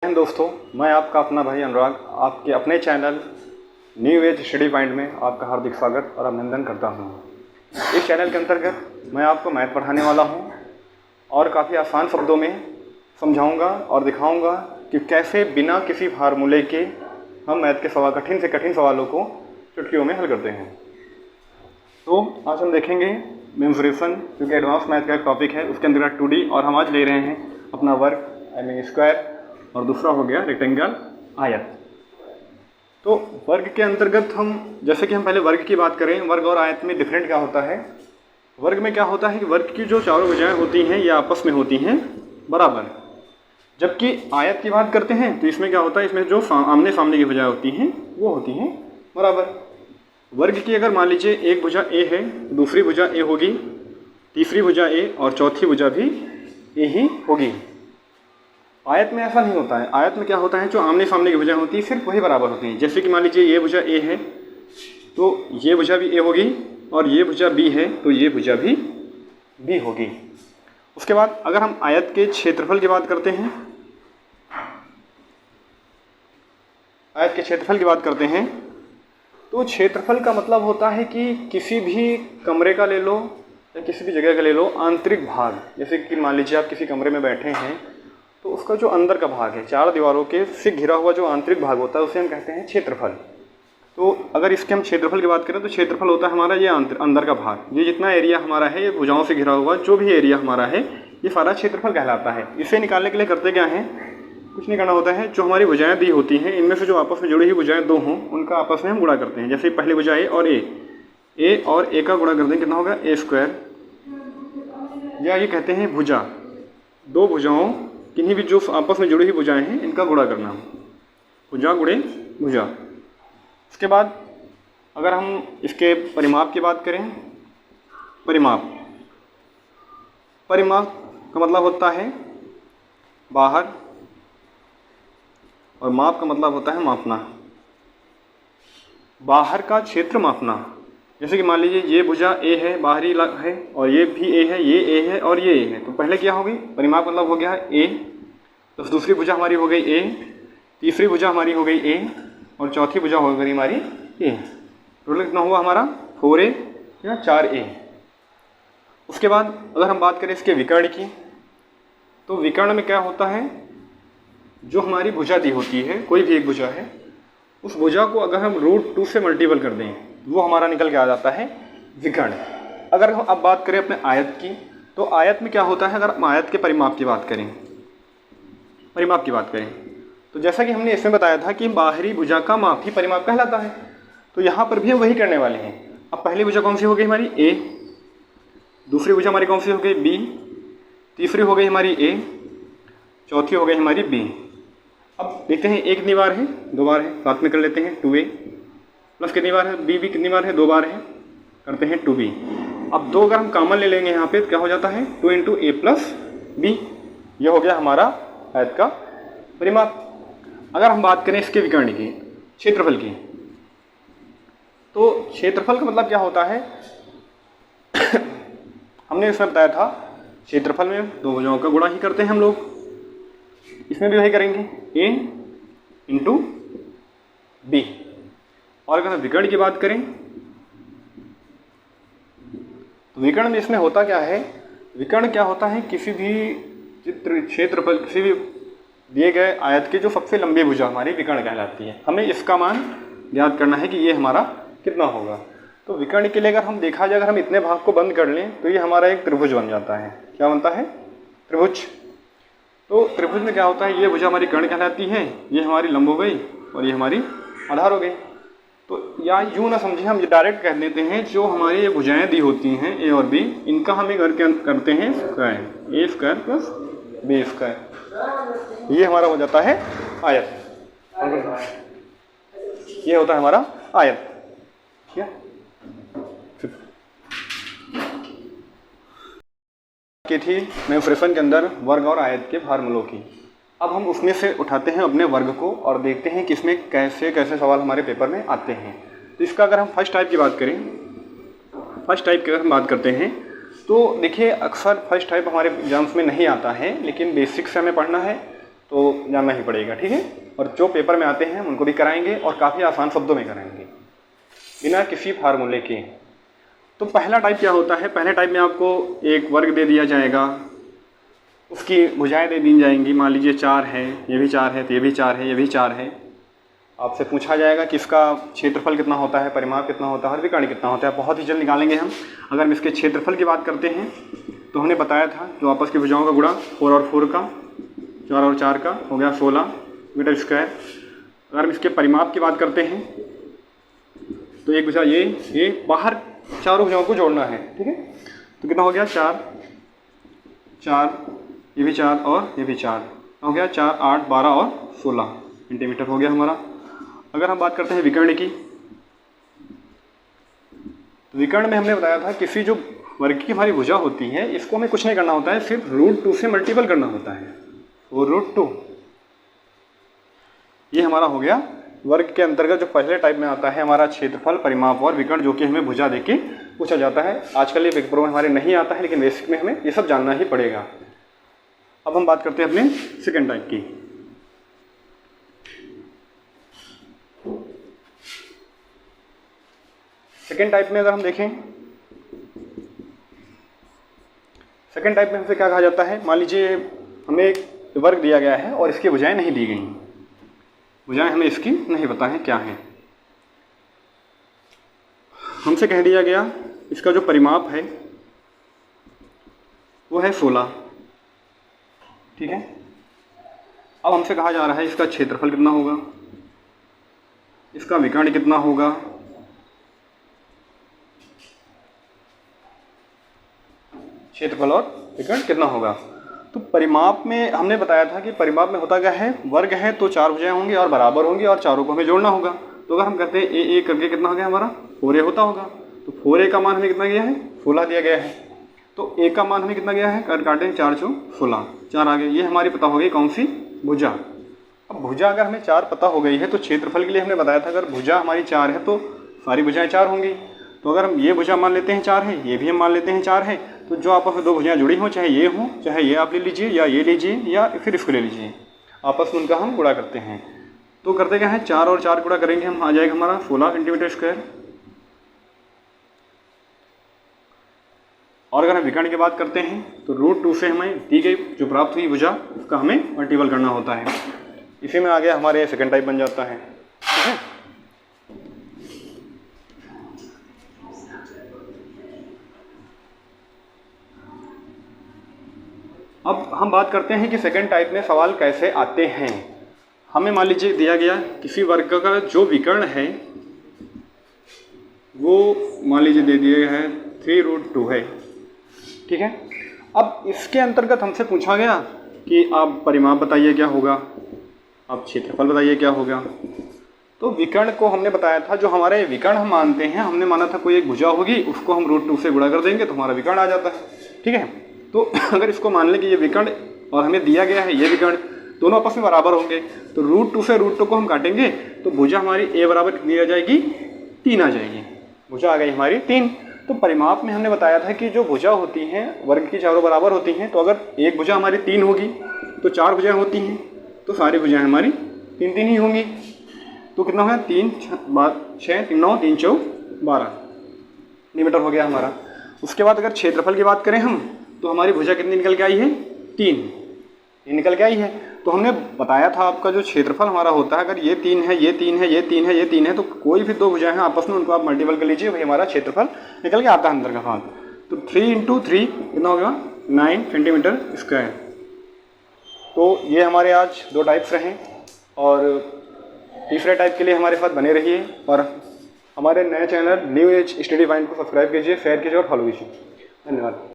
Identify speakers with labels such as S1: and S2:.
S1: जय दोस्तों, मैं आपका अपना भाई अनुराग आपके अपने channel new age study point में आपका हार्दिक स्वागत और अभिनंदन करता हूँ। इस चैनल के अंतर्गत मैं आपको मैथ पढ़ाने वाला हूँ और काफ़ी आसान शब्दों में समझाऊंगा और दिखाऊंगा कि कैसे बिना किसी फार्मूले के हम मैथ के कठिन से कठिन सवालों को चुटकियों में हल करते हैं। तो आज हम देखेंगे मेंसुरेशन, क्योंकि एडवांस मैथ का एक टॉपिक है, उसके अंतर्गत 2D और हम आज ले रहे हैं अपना वर्ग स्क्वायर और दूसरा हो गया रेक्टेंगल आयत। तो वर्ग के अंतर्गत हम जैसे कि हम पहले वर्ग की बात करें, वर्ग और आयत में डिफरेंट क्या होता है। वर्ग में क्या होता है कि वर्ग की जो चारों भुजाएं होती हैं ये आपस में होती हैं बराबर, जबकि आयत की बात करते हैं तो इसमें क्या होता है, इसमें जो आमने सामने की भुजाएं होती हैं वो होती हैं बराबर। वर्ग की अगर मान लीजिए एक भुजा ए है, दूसरी भुजा ए होगी, तीसरी भुजा ए और चौथी भुजा भी ए ही होगी। आयत में ऐसा नहीं होता है। आयत में क्या होता है, जो आमने सामने की भुजाएं होती हैं सिर्फ वही बराबर होती हैं। जैसे कि मान लीजिए ये भुजा ए है तो ये भुजा भी ए होगी और ये भुजा बी है तो ये भुजा भी बी होगी। उसके बाद अगर हम आयत के क्षेत्रफल की बात करते हैं, आयत के क्षेत्रफल की बात करते हैं तो क्षेत्रफल का मतलब होता है कि किसी भी कमरे का ले लो या किसी भी जगह का ले लो आंतरिक भाग। जैसे कि मान लीजिए आप किसी कमरे में बैठे हैं तो उसका जो अंदर का भाग है, चार दीवारों के से घिरा हुआ जो आंतरिक भाग होता है उसे हम कहते हैं क्षेत्रफल। तो अगर इसके हम क्षेत्रफल की बात करें तो क्षेत्रफल होता है हमारा ये अंदर का भाग, ये जितना एरिया हमारा है, ये भुजाओं से घिरा हुआ जो भी एरिया हमारा है ये सारा क्षेत्रफल कहलाता है। इसे निकालने के लिए करते क्या है, कुछ नहीं करना होता है। जो हमारी भुजाएं दी होती हैं इनमें से जो आपस में जुड़ी हुई भुजाएं दो हों उनका आपस में हम गुणा करते हैं। जैसे पहली भुजा ए और ए का गुणा कर दें, कितना होगा ए स्क्वायर, या ये कहते हैं भुजा, दो भुजाओं किन्हीं भी जो आपस में जुड़ी हुई भुजाएं हैं इनका गुणा करना, भुजा गुणे भुजा। उसके बाद अगर हम इसके परिमाप की बात करें, परिमाप का मतलब होता है बाहर और माप का मतलब होता है मापना, बाहर का क्षेत्र मापना। जैसे कि मान लीजिए ये भुजा ए है, बाहरी है, और ये भी ए है, ये ए है और ये ए है। तो पहले क्या हो गई, परिमाप मतलब हो गया ए, तो दूसरी भुजा हमारी हो गई ए, तीसरी भुजा हमारी हो गई ए और चौथी भुजा हो गई हमारी ए। टोटल कितना हुआ हमारा 4a या 4a। उसके बाद अगर हम बात करें इसके विकर्ण की, तो विकर्ण में क्या होता है, जो हमारी भुजा दी होती है, कोई भी एक भुजा है, उस भुजा को अगर हम √2 से मल्टीपल कर दें वो हमारा निकल के आ जाता है विकर्ण। अगर हम अब बात करें अपने आयत की, तो आयत में क्या होता है, अगर हम आयत के परिमाप की बात करें, तो जैसा कि हमने इसमें बताया था कि बाहरी भुजा का माप ही परिमाप कहलाता है, तो यहाँ पर भी हम वही करने वाले हैं। अब पहली भुजा कौन सी हो गई हमारी ए, दूसरी भुजा हमारी कौन सी हो गई बी, तीसरी हो गई हमारी ए, चौथी हो गई हमारी बी। अब देखते हैं ए कितनी बार है, 2 बार है, साथ में कर लेते हैं 2a प्लस कितनी बार है, बी भी कितनी बार है, 2 बार है, करते हैं 2b। अब 2 अगर हम कॉमन ले लेंगे यहाँ पे तो क्या हो जाता है 2 × a + b। यह हो गया हमारा आयत का परिमाप। अगर हम बात करें इसके विकर्ण की, क्षेत्रफल की, तो क्षेत्रफल का मतलब क्या होता है हमने इसमें बताया था क्षेत्रफल में दो भुजाओं का गुणा ही करते हैं हम लोग, इसमें भी वही करेंगे a × b। और अगर हम विकर्ण की बात करें तो विकर्ण में इसमें होता क्या है, विकर्ण क्या होता है, किसी भी क्षेत्रफल किसी भी दिए गए आयत की जो सबसे लंबी भुजा हमारी विकर्ण कहलाती है। हमें इसका मान ज्ञात करना है कि ये हमारा कितना होगा। तो विकर्ण के लिए अगर हम देखा जाए, अगर हम इतने भाग को बंद कर लें तो ये हमारा एक त्रिभुज बन जाता है। क्या बनता है, त्रिभुज। तो त्रिभुज में क्या होता है, ये भुजा हमारी कर्ण कहलाती है, ये हमारी लंब हो गई और ये हमारी आधार हो गई। तो या यूँ ना समझे, हम डायरेक्ट कह देते हैं जो हमारी ये भुजाएं दी होती हैं ए और बी, इनका हम एक करते हैं स्क्वायर, ए स्क्वायर प्लस बी स्क्वायर, ये हमारा हो जाता है आयत। ये होता है हमारा आयत। ठीक है, की थी मेंसुरेशन के अंदर वर्ग और आयत के फार्मूलों की। अब हम उसमें से उठाते हैं अपने वर्ग को और देखते हैं कि इसमें कैसे कैसे सवाल हमारे पेपर में आते हैं। तो इसका अगर हम फर्स्ट टाइप की बात करें, फर्स्ट टाइप की अगर हम बात करते हैं तो देखिए अक्सर फर्स्ट टाइप हमारे एग्जाम्स में नहीं आता है, लेकिन बेसिक से हमें पढ़ना है तो जानना ही पड़ेगा, ठीक है। और जो पेपर में आते हैं उनको भी कराएंगे और काफ़ी आसान शब्दों में कराएंगे बिना किसी फार्मूले के। तो पहला टाइप क्या होता है, पहले टाइप में आपको एक वर्ग दे दिया जाएगा, उसकी भुजाएं दे दी जाएंगी। मान लीजिए 4 है, ये भी 4 है, तो ये भी 4 है, ये भी 4 है। आपसे पूछा जाएगा कि इसका क्षेत्रफल कितना होता है, परिमाप कितना होता है और विकर्ण कितना होता है। बहुत ही जल्द निकालेंगे हम। अगर हम इसके क्षेत्रफल की बात करते हैं तो हमने बताया था जो आपस की भुजाओं का गुणा 4 और 4 का, 4 और 4 का हो गया 16 मीटर स्क्वायर। अगर हम इसके परिमाप की बात करते हैं तो एक भुजा ये बाहर चारों भुजाओं को जोड़ना है, ठीक है। तो कितना हो गया 4, 4, ये भी 4 और ये भी 4 हो गया 4, 8, 12 और 16 सेंटीमीटर हो गया हमारा। अगर हम बात करते हैं विकर्ण की, तो विकर्ण में हमने बताया था किसी जो वर्ग की हमारी भुजा होती है इसको हमें कुछ नहीं करना होता है, सिर्फ √2 से मल्टीपल करना होता है। वो √2 ये हमारा हो गया वर्ग के अंतर्गत जो पहले टाइप में आता है हमारा क्षेत्रफल, परिमाप और विकर्ण, जो कि हमें भुजा देके पूछा जाता है। आजकल ये पेपरों में हमारे नहीं आता है, लेकिन बेसिक में हमें ये सब जानना ही पड़ेगा। अब हम बात करते हैं अपने सेकेंड टाइप की। सेकेंड टाइप में अगर हम देखें, सेकेंड टाइप में हमसे क्या कहा जाता है, मान लीजिए हमें एक वर्ग दिया गया है और इसकी भुजाएं नहीं दी गई, भुजाएं हमें इसकी नहीं पता है क्या है। हमसे कह दिया गया इसका जो परिमाप है वो है 16, ठीक है। अब हमसे कहा जा रहा है इसका क्षेत्रफल कितना होगा, इसका विकर्ण कितना होगा, क्षेत्रफल और विकर्ण कितना होगा। तो परिमाप में हमने बताया था कि परिमाप में होता क्या है, वर्ग है तो 4 भुजाएं होंगी और बराबर होंगी और चारों को हमें जोड़ना होगा। तो अगर हम कहते हैं ए करके कितना हो गया हमारा 4a होता होगा। तो 4a का मान हमें कितना गया है 16 दिया गया है। तो a का मान हमें कितना गया है, काटें 4 × 16, 4 आ गए। ये हमारी पता हो गई कौन सी, भुजा। अब भुजा अगर हमें 4 पता हो गई है तो क्षेत्रफल के लिए हमने बताया था अगर भुजा हमारी 4 है तो सारी भुजाएं 4 होंगी। तो अगर हम ये भुजा मान लेते हैं 4 है, ये भी हम मान लेते हैं 4 है, तो जो आपस में 2 भुजाएं जुड़ी हों, चाहे ये हों चाहे ये आप ले लीजिए या ये लीजिए या फिर इसको ले लीजिए, आपस में उनका हम गुणा करते हैं। तो करते क्या है 4 और 4 गुणा करेंगे हम, आ जाएगा हमारा 16 सेंटीमीटर स्क्वायर। और अगर हम विकर्ण की बात करते हैं तो √2 से हमें दी गई जो प्राप्त हुई भुजा उसका हमें मल्टीपल करना होता है। इसी में आ गया हमारे सेकेंड टाइप बन जाता है, ठीक है। अब हम बात करते हैं कि सेकेंड टाइप में सवाल कैसे आते हैं। हमें मान लीजिए दिया गया किसी वर्ग का जो विकर्ण है वो मान लीजिए दे दिया गया है 3√2 है, ठीक है। अब इसके अंतर्गत हमसे पूछा गया कि आप परिमाप बताइए क्या होगा, आप क्षेत्रफल बताइए क्या होगा। तो विकर्ण को हमने बताया था, जो हमारे विकर्ण हम मानते हैं, हमने माना था कोई एक भुजा होगी उसको हम √2 से गुणा कर देंगे तो हमारा विकर्ण आ जाता है, ठीक है। तो अगर इसको मान लें कि ये विकर्ण और हमें दिया गया है ये विकर्ण, दोनों आपस में बराबर होंगे, तो √2 से √2 को हम काटेंगे तो भुजा हमारी a बराबर कितनी आ जाएगी, 3 आ जाएगी। भुजा आ गई हमारी 3। तो परिमाप में हमने बताया था कि जो भुजा होती हैं वर्ग की चारों बराबर होती हैं, तो अगर एक भुजा हमारी 3 होगी तो 4 भुजाएं होती हैं, तो सारी भुजाएं हमारी 3 ही होंगी। तो कितना होगा 3 6 3 9 3 4 12 सेंटीमीटर हो गया हमारा। उसके बाद अगर क्षेत्रफल की बात करें हम तो हमारी भुजा कितनी निकल के आई है, 3 निकल के आई है। तो हमने बताया था आपका जो क्षेत्रफल हमारा होता है, अगर ये 3 है, ये 3 है, ये 3 है, ये 3 है, तो कोई भी 2 भुजाएं हैं आपस में उनको आप मल्टीपल कर लीजिए, वही हमारा क्षेत्रफल निकल के आता है अंदर का भाग। तो 3 × 3 कितना होगा 9 सेंटीमीटर स्क्वायर। तो ये हमारे आज 2 टाइप्स रहे और तीसरे टाइप के लिए हमारे साथ बने रहिए और हमारे नए channel new age study point को सब्सक्राइब कीजिए, शेयर कीजिए और फॉलो कीजिए। धन्यवाद।